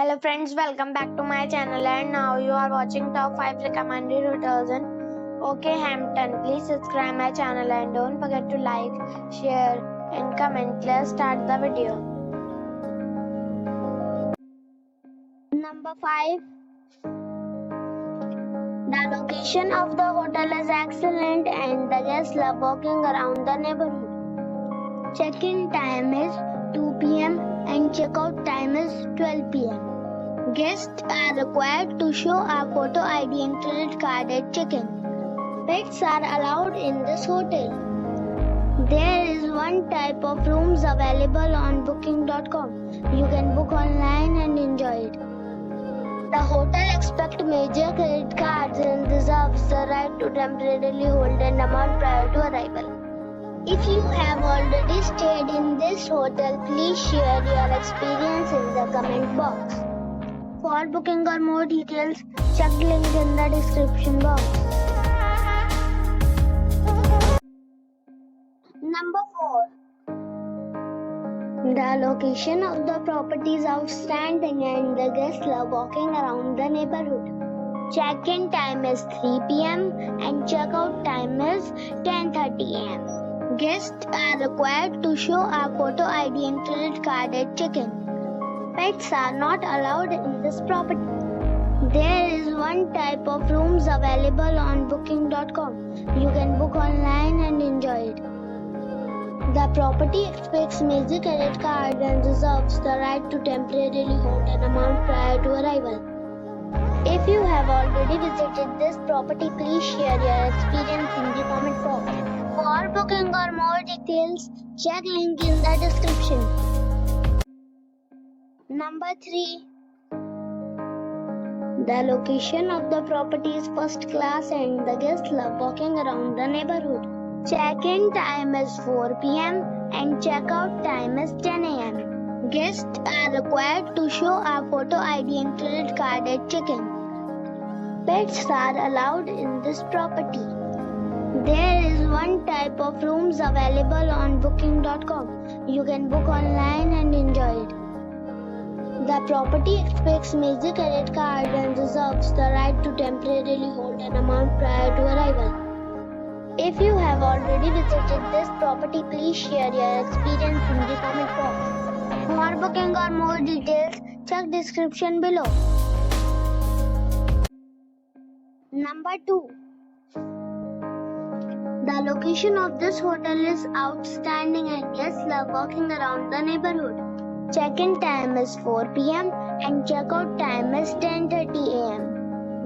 Hello friends, welcome back to my channel and now you are watching top 5 recommended hotels in OK Hampton. Please subscribe my channel and don't forget to like, share and comment. Let's start the video. Number 5. The location of the hotel is excellent and the guests love walking around the neighborhood. Check-in time is 2 p.m. and check-out time is 12 p.m. Guests are required to show a photo ID and credit card at check-in. Pets are allowed in this hotel. There is one type of rooms available on booking.com. You can book online and enjoy it. The hotel accepts major credit cards and reserves the right to temporarily hold an amount prior to arrival. If you have already stayed in this hotel, please share your experience in the comment box. For booking or more details, check link in the description box. Number 4. The location of the property is outstanding and the guests love walking around the neighborhood. Check-in time is 3 p.m. and check-out time is 10:30 a.m. Guests are required to show a photo ID and credit card at check-in. Pets are not allowed in this property. There is one type of rooms available on booking.com. You can book online and enjoy it. The property expects major credit card and reserves the right to temporarily hold an amount prior to arrival. If you have already visited this property, please share your experience in the comment box. For booking or more details, check link in the description. Number 3. The location of the property is first class and the guests love walking around the neighborhood. Check-in time is 4 p.m. and check-out time is 10 a.m. Guests are required to show a photo ID and credit card at check-in. Pets are allowed in this property. There is one type of rooms available on booking.com. You can book online and enjoy it. The property expects major credit card and reserves the right to temporarily hold an amount prior to arrival. If you have already visited this property, please share your experience in the comment box. For booking or more details, check description below. Number 2. The location of this hotel is outstanding and guests love walking around the neighborhood. Check-in time is 4 p.m. and check-out time is 10:30 a.m.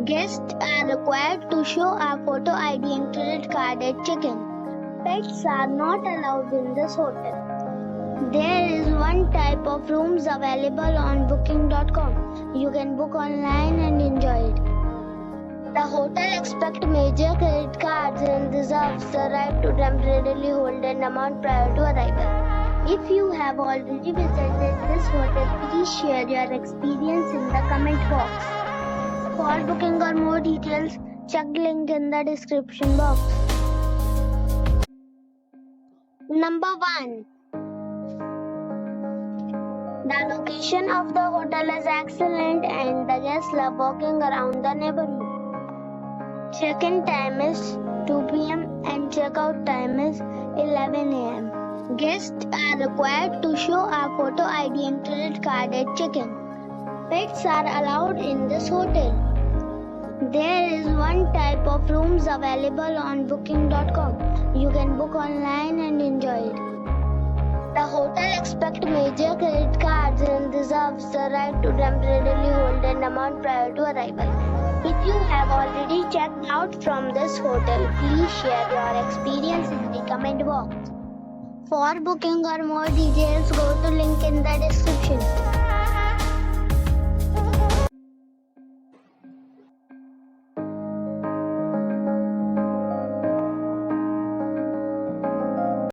Guests are required to show a photo ID and credit card at check-in. Pets are not allowed in this hotel. There is one type of rooms available on booking.com. You can book online and enjoy it. The hotel accepts major credit cards and reserves the right to temporarily hold an amount prior to arrival. If you have already visited this hotel, please share your experience in the comment box. For booking or more details, check link in the description box. Number 1. The location of the hotel is excellent and the guests love walking around the neighborhood. Check-in time is 2 p.m. and check-out time is 11 a.m. Guests are required to show a photo ID and credit card at check-in. Pets are allowed in this hotel. There is one type of rooms available on booking.com. You can book online and enjoy it. The hotel accepts major credit cards and reserves the right to temporarily hold an amount prior to arrival. If you have already checked out from this hotel, please share your experience in the comment box. For booking or more details, go to link in the description.